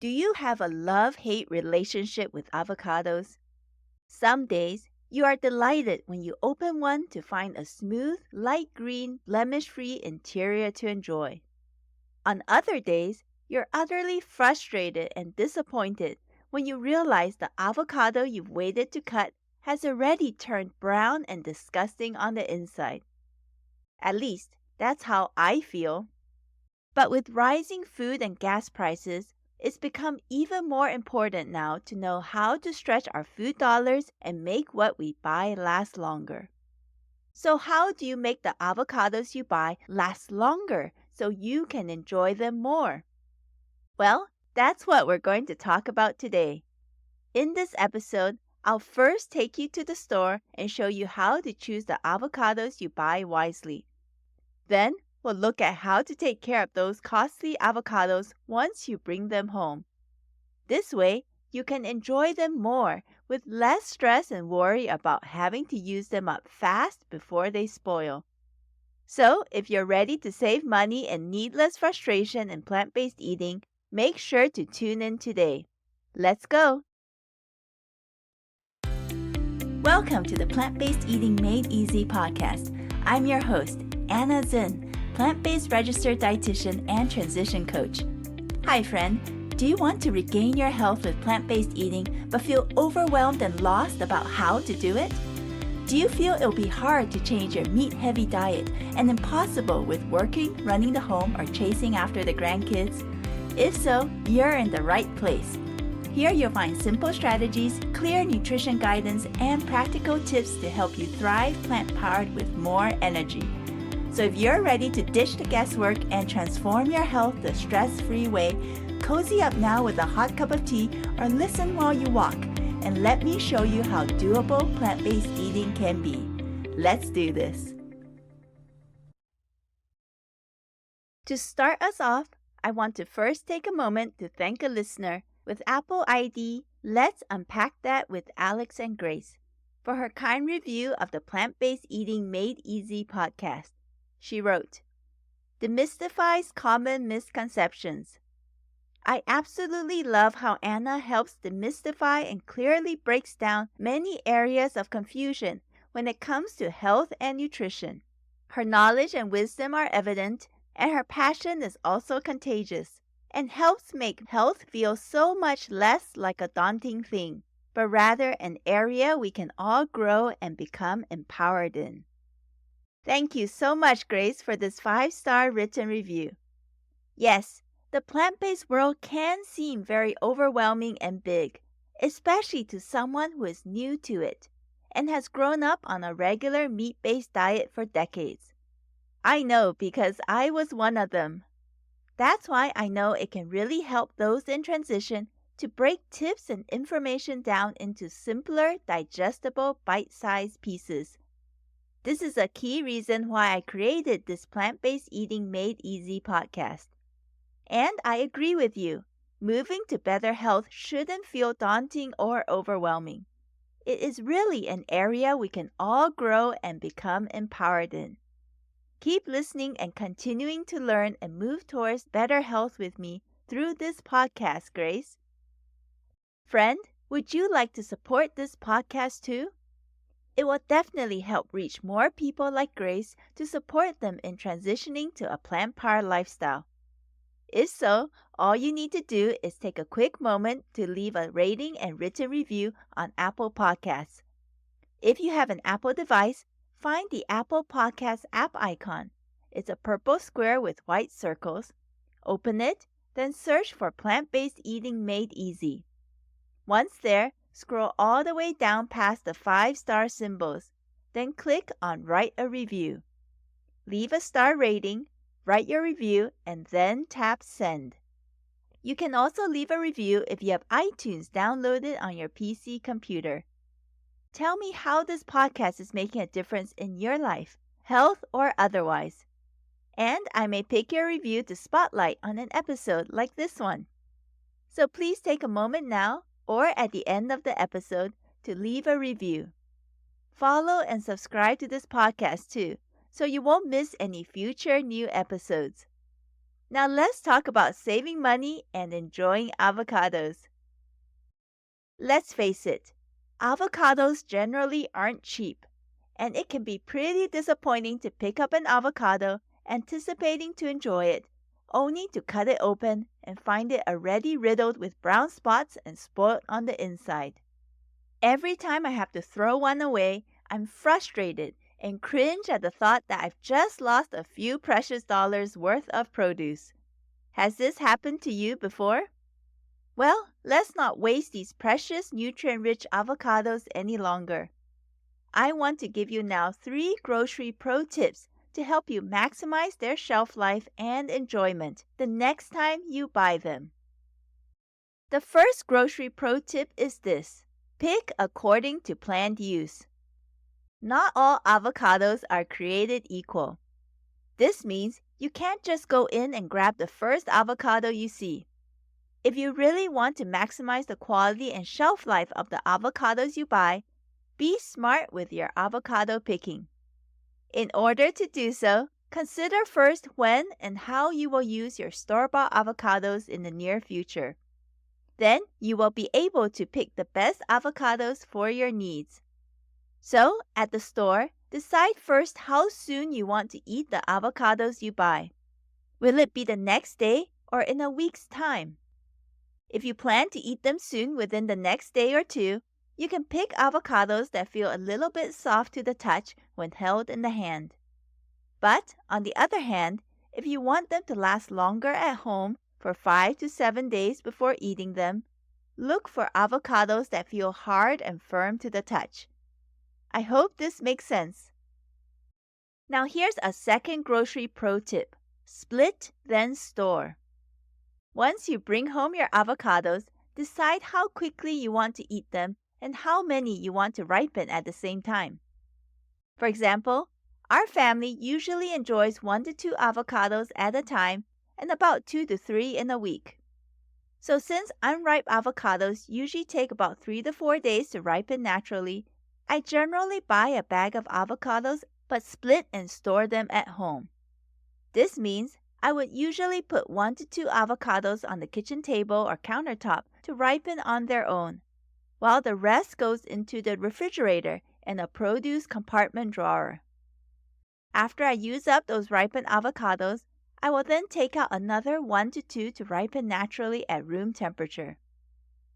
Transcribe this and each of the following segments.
Do you have a love-hate relationship with avocados? Some days, you are delighted when you open one to find a smooth, light green, blemish-free interior to enjoy. On other days, you're utterly frustrated and disappointed when you realize the avocado you've waited to cut has already turned brown and disgusting on the inside. At least, that's how I feel. But with rising food and gas prices, it's become even more important now to know how to stretch our food dollars and make what we buy last longer. So how do you make the avocados you buy last longer so you can enjoy them more? Well, that's what we're going to talk about today. In this episode, I'll first take you to the store and show you how to choose the avocados you buy wisely. Then, we'll look at how to take care of those costly avocados once you bring them home. This way, you can enjoy them more with less stress and worry about having to use them up fast before they spoil. So, if you're ready to save money and needless frustration in plant-based eating, make sure to tune in today. Let's go! Welcome to the Plant-Based Eating Made Easy podcast. I'm your host, Anna Zinn, plant-based registered dietitian and transition coach. Hi friend, do you want to regain your health with plant-based eating but feel overwhelmed and lost about how to do it? Do you feel it'll be hard to change your meat-heavy diet and impossible with working, running the home, or chasing after the grandkids? If so, you're in the right place. Here you'll find simple strategies, clear nutrition guidance, and practical tips to help you thrive plant-powered with more energy. So if you're ready to ditch the guesswork and transform your health the stress-free way, cozy up now with a hot cup of tea or listen while you walk, and let me show you how doable plant-based eating can be. Let's do this. To start us off, I want to first take a moment to thank a listener with Apple ID Let's Unpack That with Alex and Grace for her kind review of the Plant-Based Eating Made Easy podcast. She wrote, "Demystifies common misconceptions. I absolutely love how Anna helps demystify and clearly breaks down many areas of confusion when it comes to health and nutrition. Her knowledge and wisdom are evident, and her passion is also contagious, and helps make health feel so much less like a daunting thing, but rather an area we can all grow and become empowered in." Thank you so much, Grace, for this 5-star written review. Yes, the plant-based world can seem very overwhelming and big, especially to someone who is new to it and has grown up on a regular meat-based diet for decades. I know because I was one of them. That's why I know it can really help those in transition to break tips and information down into simpler, digestible, bite-sized pieces. This is a key reason why I created this Plant-Based Eating Made Easy podcast. And I agree with you. Moving to better health shouldn't feel daunting or overwhelming. It is really an area we can all grow and become empowered in. Keep listening and continuing to learn and move towards better health with me through this podcast, Grace. Friend, would you like to support this podcast too? It will definitely help reach more people like Grace to support them in transitioning to a plant-powered lifestyle. If so, all you need to do is take a quick moment to leave a rating and written review on Apple Podcasts. If you have an Apple device, find the Apple Podcast app icon. It's a purple square with white circles. Open it, then search for Plant-Based Eating Made Easy. Once there, scroll all the way down past the 5-star symbols, then click on Write a Review. Leave a star rating, write your review, and then tap Send. You can also leave a review if you have iTunes downloaded on your PC computer. Tell me how this podcast is making a difference in your life, health or otherwise. And I may pick your review to spotlight on an episode like this one. So please take a moment now or at the end of the episode to leave a review. Follow and subscribe to this podcast too, so you won't miss any future new episodes. Now let's talk about saving money and enjoying avocados. Let's face it, avocados generally aren't cheap, and it can be pretty disappointing to pick up an avocado anticipating to enjoy it, only to cut it open and find it already riddled with brown spots and spoiled on the inside. Every time I have to throw one away, I'm frustrated and cringe at the thought that I've just lost a few precious dollars worth of produce. Has this happened to you before? Well, let's not waste these precious nutrient-rich avocados any longer. I want to give you now 3 grocery pro tips to help you maximize their shelf life and enjoyment the next time you buy them. The first grocery pro tip is this: pick according to planned use. Not all avocados are created equal. This means you can't just go in and grab the first avocado you see. If you really want to maximize the quality and shelf life of the avocados you buy, be smart with your avocado picking. In order to do so, consider first when and how you will use your store-bought avocados in the near future. Then you will be able to pick the best avocados for your needs. So, at the store, decide first how soon you want to eat the avocados you buy. Will it be the next day or in a week's time? If you plan to eat them soon within the next day or two, you can pick avocados that feel a little bit soft to the touch when held in the hand. But, on the other hand, if you want them to last longer at home for 5 to 7 days before eating them, look for avocados that feel hard and firm to the touch. I hope this makes sense. Now here's a second grocery pro tip: split then store. Once you bring home your avocados, decide how quickly you want to eat them and how many you want to ripen at the same time. For example, our family usually enjoys 1 to 2 avocados at a time and about 2 to 3 in a week. So since unripe avocados usually take about 3 to 4 days to ripen naturally, I generally buy a bag of avocados but split and store them at home. This means I would usually put 1 to 2 avocados on the kitchen table or countertop to ripen on their own, while the rest goes into the refrigerator in a produce compartment drawer. After I use up those ripened avocados, I will then take out another 1 to 2 to ripen naturally at room temperature.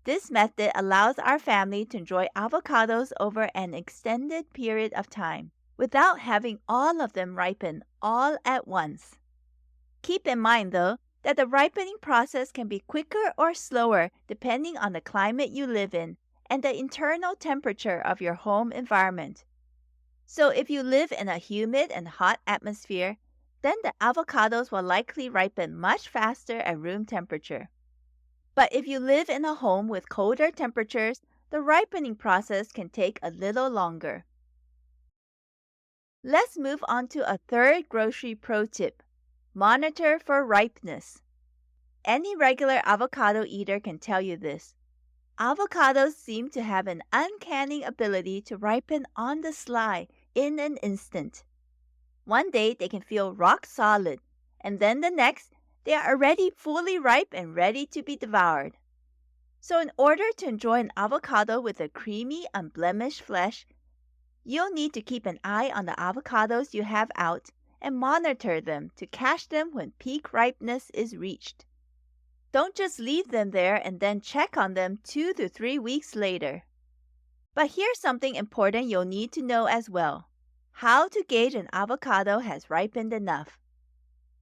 This method allows our family to enjoy avocados over an extended period of time, without having all of them ripen all at once. Keep in mind, though, that the ripening process can be quicker or slower depending on the climate you live in and the internal temperature of your home environment. So if you live in a humid and hot atmosphere, then the avocados will likely ripen much faster at room temperature. But if you live in a home with colder temperatures, the ripening process can take a little longer. Let's move on to a third grocery pro tip: monitor for ripeness. Any regular avocado eater can tell you this. Avocados seem to have an uncanny ability to ripen on the sly in an instant. One day they can feel rock solid, and then the next, they are already fully ripe and ready to be devoured. So in order to enjoy an avocado with a creamy, unblemished flesh, you'll need to keep an eye on the avocados you have out and monitor them to catch them when peak ripeness is reached. Don't just leave them there and then check on them 2 to 3 weeks later. But here's something important you'll need to know as well: how to gauge an avocado has ripened enough.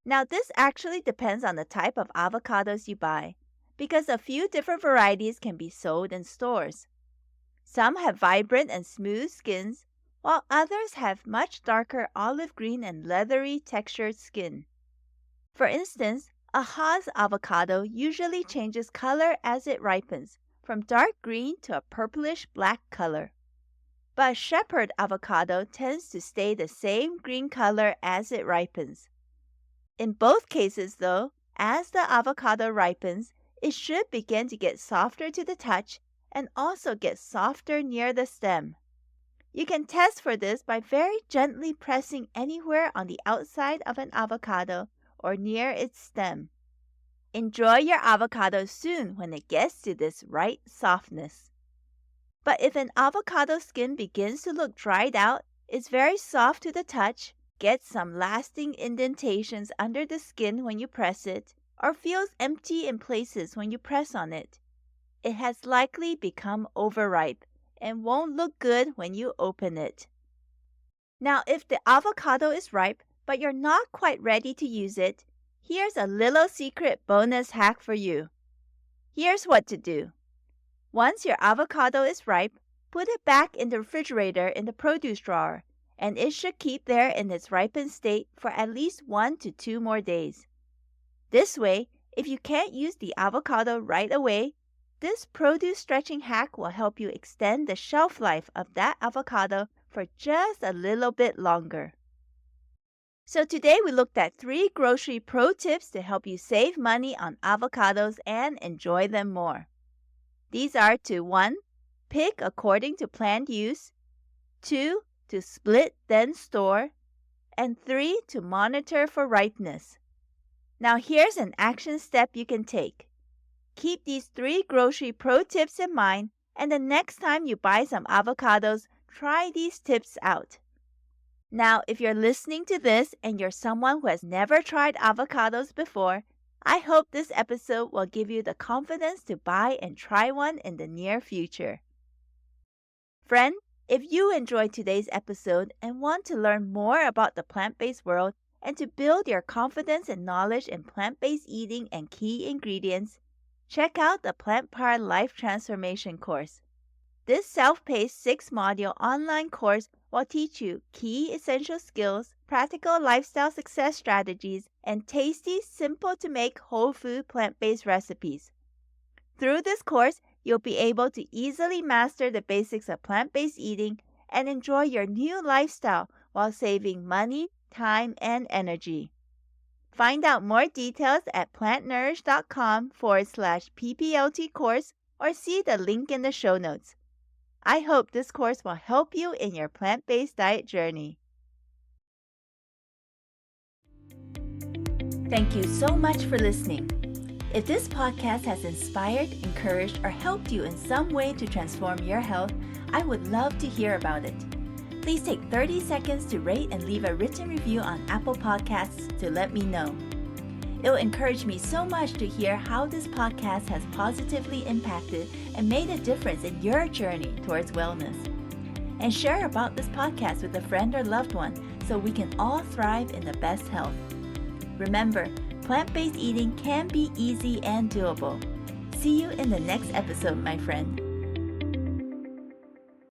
Now this actually depends on the type of avocados you buy, because a few different varieties can be sold in stores. Some have vibrant and smooth skins, while others have much darker olive green and leathery textured skin. For instance, a Hass avocado usually changes color as it ripens, from dark green to a purplish black color. But a shepherd avocado tends to stay the same green color as it ripens. In both cases, though, as the avocado ripens, it should begin to get softer to the touch and also get softer near the stem. You can test for this by very gently pressing anywhere on the outside of an avocado or near its stem. Enjoy your avocado soon when it gets to this right softness. But if an avocado skin begins to look dried out, is very soft to the touch, gets some lasting indentations under the skin when you press it, or feels empty in places when you press on it, it has likely become overripe and won't look good when you open it. Now, if the avocado is ripe, but you're not quite ready to use it, here's a little secret bonus hack for you. Here's what to do. Once your avocado is ripe, put it back in the refrigerator in the produce drawer, and it should keep there in its ripened state for at least 1 to 2 more days. This way, if you can't use the avocado right away, this produce stretching hack will help you extend the shelf life of that avocado for just a little bit longer. So today we looked at 3 grocery pro tips to help you save money on avocados and enjoy them more. These are to 1. Pick according to planned use, 2. To split then store, and 3. To monitor for ripeness. Now here's an action step you can take. Keep these 3 grocery pro tips in mind, and the next time you buy some avocados, try these tips out. Now, if you're listening to this and you're someone who has never tried avocados before, I hope this episode will give you the confidence to buy and try one in the near future. Friend, if you enjoyed today's episode and want to learn more about the plant-based world and to build your confidence and knowledge in plant-based eating and key ingredients, check out the Plant Power Life Transformation course. This self-paced 6-module online course will teach you key essential skills, practical lifestyle success strategies, and tasty, simple-to-make whole food plant-based recipes. Through this course, you'll be able to easily master the basics of plant-based eating and enjoy your new lifestyle while saving money, time, and energy. Find out more details at plantnourish.com/PPLT course or see the link in the show notes. I hope this course will help you in your plant-based diet journey. Thank you so much for listening. If this podcast has inspired, encouraged, or helped you in some way to transform your health, I would love to hear about it. Please take 30 seconds to rate and leave a written review on Apple Podcasts to let me know. It will encourage me so much to hear how this podcast has positively impacted and made a difference in your journey towards wellness. And share about this podcast with a friend or loved one so we can all thrive in the best health. Remember, plant-based eating can be easy and doable. See you in the next episode, my friend.